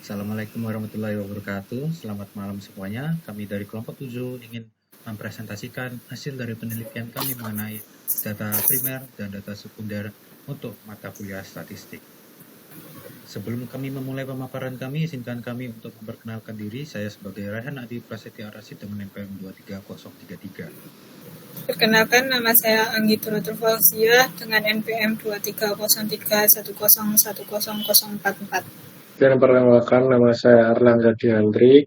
Assalamualaikum warahmatullahi wabarakatuh. Selamat malam semuanya. Kami dari kelompok 7 ingin mempresentasikan hasil dari penelitian kami mengenai data primer dan data sekunder untuk mata kuliah statistik. Sebelum kami memulai pemaparan kami, izinkan kami untuk memperkenalkan diri. Saya sebagai Raihan Adi Prasetya Arasid dengan NPM 23033. Perkenalkan, nama saya Anggi Turutur Fauzia dengan NPM 23031010044. Dan perkenalkan, nama saya Erlangga Diandri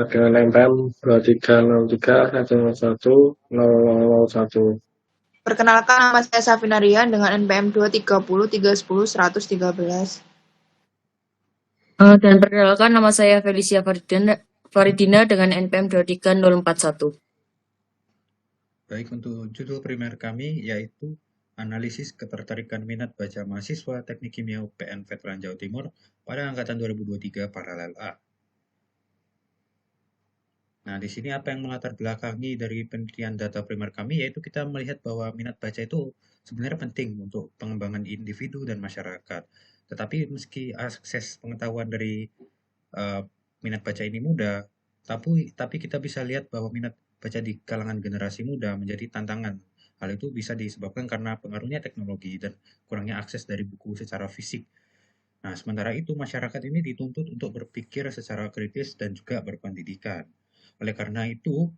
dengan NPM 2303101001. Perkenalkan, nama saya Safina Rian dengan NPM 230310113. Dan perkenalkan, nama saya Felicia Faridina dengan NPM 23041. Baik, untuk judul primer kami yaitu Analisis Ketertarikan Minat Baca Mahasiswa Teknik Kimia UPN Veteran Jawa Timur pada angkatan 2023 paralel A. Nah, di sini apa yang melatar belakangi dari penelitian data primer kami, yaitu kita melihat bahwa minat baca itu sebenarnya penting untuk pengembangan individu dan masyarakat. Tetapi meski akses pengetahuan dari minat baca ini mudah, tapi kita bisa lihat bahwa minat baca di kalangan generasi muda menjadi tantangan. Hal itu bisa disebabkan karena pengaruhnya teknologi dan kurangnya akses dari buku secara fisik. Nah, sementara itu masyarakat ini dituntut untuk berpikir secara kritis dan juga berpendidikan. Oleh karena itu,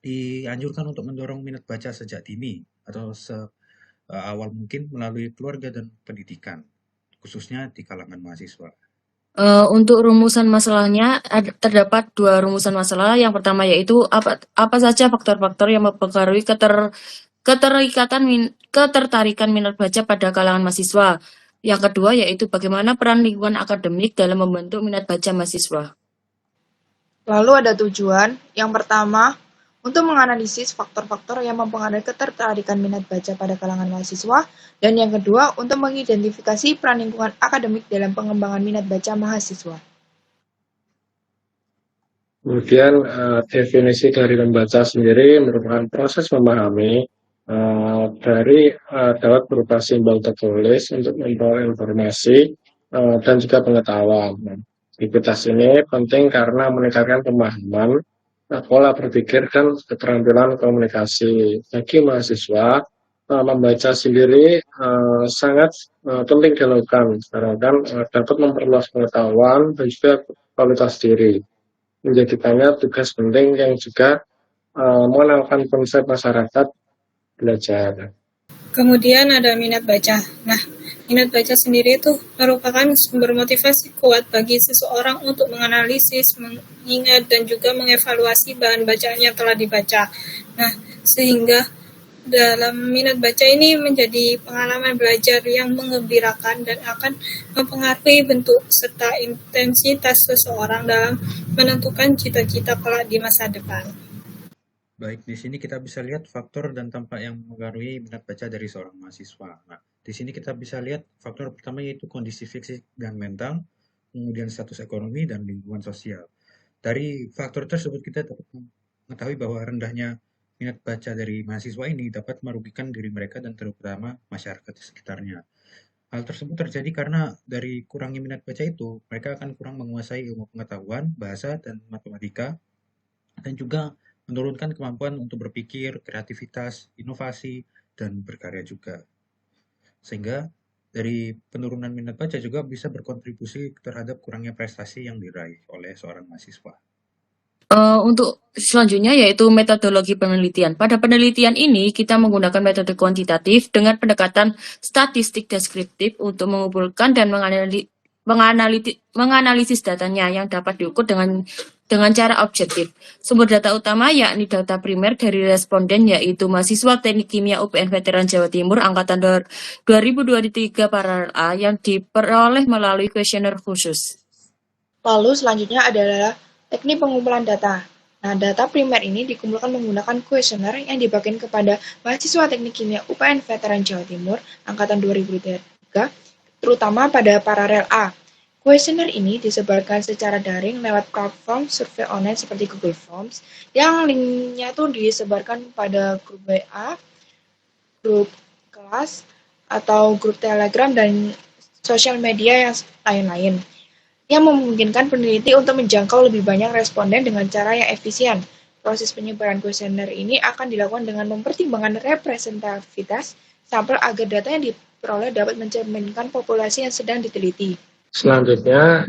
dianjurkan untuk mendorong minat baca sejak dini atau seawal mungkin melalui keluarga dan pendidikan, khususnya di kalangan mahasiswa. Untuk rumusan masalahnya, terdapat dua rumusan masalah. Yang pertama yaitu apa saja faktor-faktor yang mempengaruhi ketertarikan minat baca pada kalangan mahasiswa. Yang kedua yaitu bagaimana peran lingkungan akademik dalam membentuk minat baca mahasiswa. Lalu ada tujuan. Yang pertama, untuk menganalisis faktor-faktor yang mempengaruhi ketertarikan minat baca pada kalangan mahasiswa. Dan yang kedua, untuk mengidentifikasi peran lingkungan akademik dalam pengembangan minat baca mahasiswa. Kemudian definisi dari membaca sendiri merupakan proses memahami dari dapat berupa simbol tertulis untuk memperoleh informasi dan juga pengetahuan. Aktivitas ini penting karena meningkatkan pemahaman, pola berpikir, dan keterampilan komunikasi. Bagi mahasiswa, membaca sendiri sangat penting dilakukan karena dapat memperluas pengetahuan dan juga kualitas diri. Menjadikannya tugas penting yang juga mengenalkan konsep masyarakat belajar. Kemudian ada minat baca. Nah, minat baca sendiri itu merupakan sumber motivasi kuat bagi seseorang untuk menganalisis, mengingat, dan juga mengevaluasi bahan bacaan yang telah dibaca. Nah, sehingga dalam minat baca ini menjadi pengalaman belajar yang menggembirakan dan akan mempengaruhi bentuk serta intensitas seseorang dalam menentukan cita-cita kelak di masa depan. Baik, di sini kita bisa lihat faktor dan dampak yang mempengaruhi minat baca dari seorang mahasiswa. Nah, di sini kita bisa lihat faktor pertama yaitu kondisi fisik dan mental, kemudian status ekonomi dan lingkungan sosial. Dari faktor tersebut kita dapat mengetahui bahwa rendahnya minat baca dari mahasiswa ini dapat merugikan diri mereka dan terutama masyarakat di sekitarnya. Hal tersebut terjadi karena dari kurangnya minat baca itu, mereka akan kurang menguasai ilmu pengetahuan, bahasa, dan matematika, dan juga menurunkan kemampuan untuk berpikir, kreativitas, inovasi, dan berkarya juga. Sehingga dari penurunan minat baca juga bisa berkontribusi terhadap kurangnya prestasi yang diraih oleh seorang mahasiswa. Untuk selanjutnya yaitu metodologi penelitian. Pada penelitian ini kita menggunakan metode kuantitatif dengan pendekatan statistik deskriptif untuk mengumpulkan dan menganalisis datanya yang dapat diukur dengan cara objektif. Sumber data utama yakni data primer dari responden yaitu mahasiswa Teknik Kimia UPN Veteran Jawa Timur angkatan 2023 paralel A yang diperoleh melalui kuesioner khusus. Lalu selanjutnya adalah teknik pengumpulan data. Nah, data primer ini dikumpulkan menggunakan kuesioner yang dibagikan kepada mahasiswa Teknik Kimia UPN Veteran Jawa Timur angkatan 2023, terutama pada paralel A. Kuesioner ini disebarkan secara daring lewat platform survei online seperti Google Forms, yang linknya tuh disebarkan pada grup WA, grup kelas, atau grup Telegram, dan sosial media yang lain-lain. yang memungkinkan peneliti untuk menjangkau lebih banyak responden dengan cara yang efisien. Proses penyebaran kuesioner ini akan dilakukan dengan mempertimbangkan representativitas sampel agar data yang diperoleh dapat mencerminkan populasi yang sedang diteliti. Selanjutnya,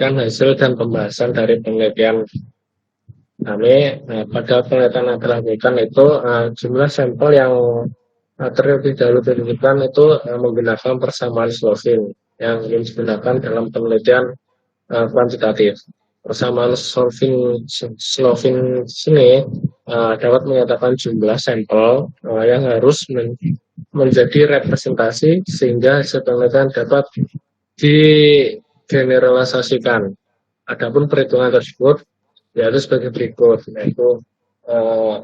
kan hasil dan pembahasan dari penelitian kami. Pada penelitian yang dilakukan itu jumlah sampel yang terlebih dahulu ditentukan itu menggunakan persamaan Slovin yang digunakan dalam penelitian kuantitatif. Persamaan Slovin sini dapat menyatakan jumlah sampel yang harus menjadi representasi sehingga hasil penelitian dapat digeneralisasikan. Adapun perhitungan tersebut yaitu sebagai berikut, yaitu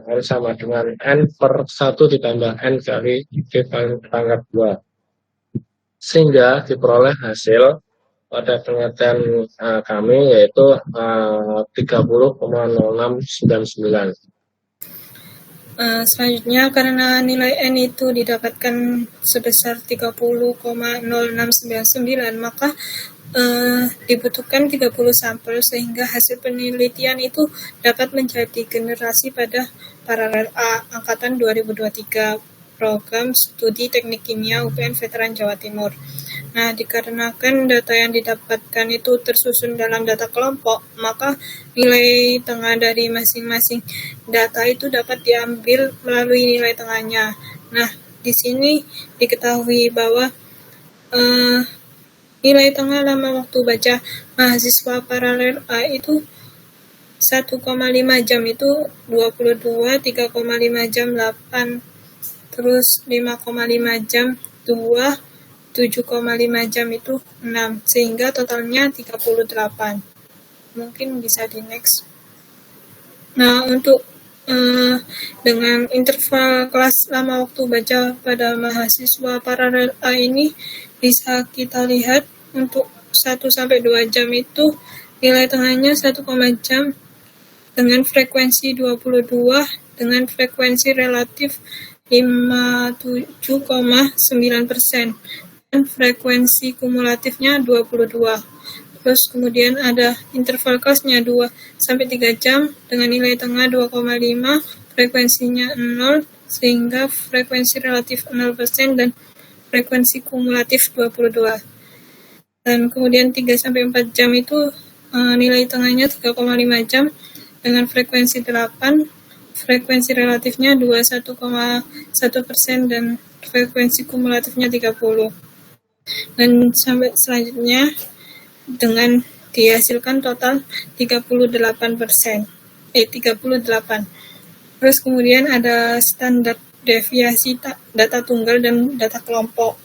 harus sama dengan N per 1 ditambah N kali D pangkat 2. Sehingga diperoleh hasil pada penelitian kami yaitu 30,0699. Selanjutnya, karena nilai N itu didapatkan sebesar 30,0699, maka dibutuhkan 30 sampel sehingga hasil penelitian itu dapat menjadi generasi pada paralel A angkatan 2023 program studi teknik kimia UPN Veteran Jawa Timur. Nah, dikarenakan data yang didapatkan itu tersusun dalam data kelompok, maka nilai tengah dari masing-masing data itu dapat diambil melalui nilai tengahnya. Nah, di sini diketahui bahwa nilai tengah lama waktu baca mahasiswa paralel A itu 1,5 jam itu 22, 3,5 jam 8, terus 5,5 jam 2, 7,5 jam itu 6, sehingga totalnya 38. Mungkin bisa di next. Nah, untuk dengan interval kelas lama waktu baca pada mahasiswa paralel A ini bisa kita lihat untuk 1-2 jam itu nilai tengahnya 1, jam dengan frekuensi 22 dengan frekuensi relatif 57,9% dan frekuensi kumulatifnya 22. Terus kemudian ada interval kelasnya 2-3 jam dengan nilai tengah 2,5, frekuensinya 0 sehingga frekuensi relatif 0% dan frekuensi kumulatif 22. Dan kemudian 3-4 jam itu nilai tengahnya 3,5 jam dengan frekuensi 8, frekuensi relatifnya 21,1% dan frekuensi kumulatifnya 30. Dan sampai selanjutnya dengan dihasilkan total 38%. 38. Terus kemudian ada standar deviasi data tunggal dan data kelompok.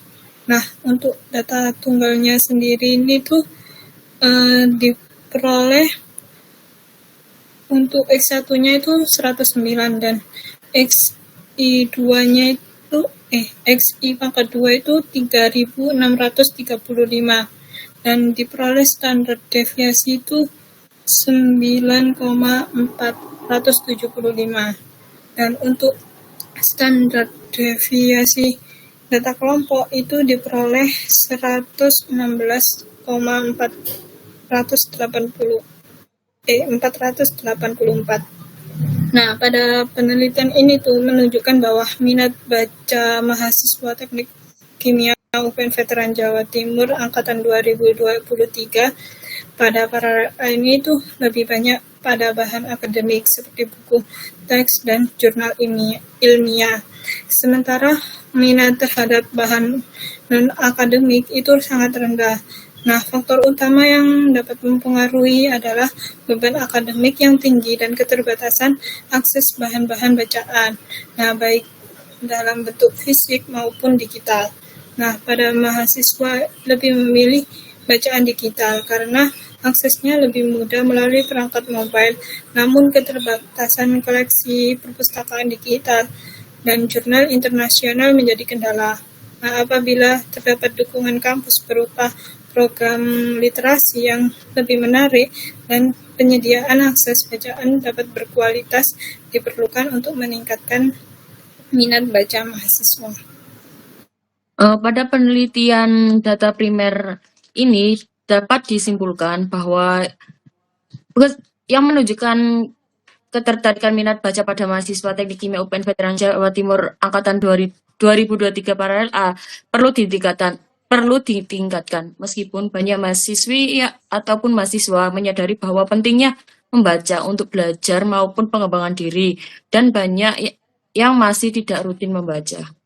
Nah, untuk data tunggalnya sendiri ini tuh diperoleh untuk X1-nya itu 109 dan XI2-nya itu XI pangkat 2 itu 3635 dan diperoleh standar deviasi itu 9,475 dan untuk standar deviasi data kelompok itu diperoleh 484. Nah, pada penelitian ini tuh menunjukkan bahwa minat baca mahasiswa teknik kimia UPN Veteran Jawa Timur angkatan 2023 pada para ini tuh lebih banyak pada bahan akademik seperti buku, teks, dan jurnal ilmiah. Sementara minat terhadap bahan non-akademik itu sangat rendah. Nah, faktor utama yang dapat mempengaruhi adalah beban akademik yang tinggi dan keterbatasan akses bahan-bahan bacaan. Nah, baik dalam bentuk fisik maupun digital. Nah, pada mahasiswa lebih memilih bacaan digital karena aksesnya lebih mudah melalui perangkat mobile, namun keterbatasan koleksi perpustakaan digital dan jurnal internasional menjadi kendala. Nah, apabila terdapat dukungan kampus berupa program literasi yang lebih menarik dan penyediaan akses bacaan dapat berkualitas diperlukan untuk meningkatkan minat baca mahasiswa. Pada penelitian data primer ini dapat disimpulkan bahwa yang menunjukkan ketertarikan minat baca pada mahasiswa Teknik Kimia UPN Veteran Jawa Timur angkatan 2023 paralel A perlu ditingkatkan meskipun banyak mahasiswi ataupun mahasiswa menyadari bahwa pentingnya membaca untuk belajar maupun pengembangan diri dan banyak yang masih tidak rutin membaca.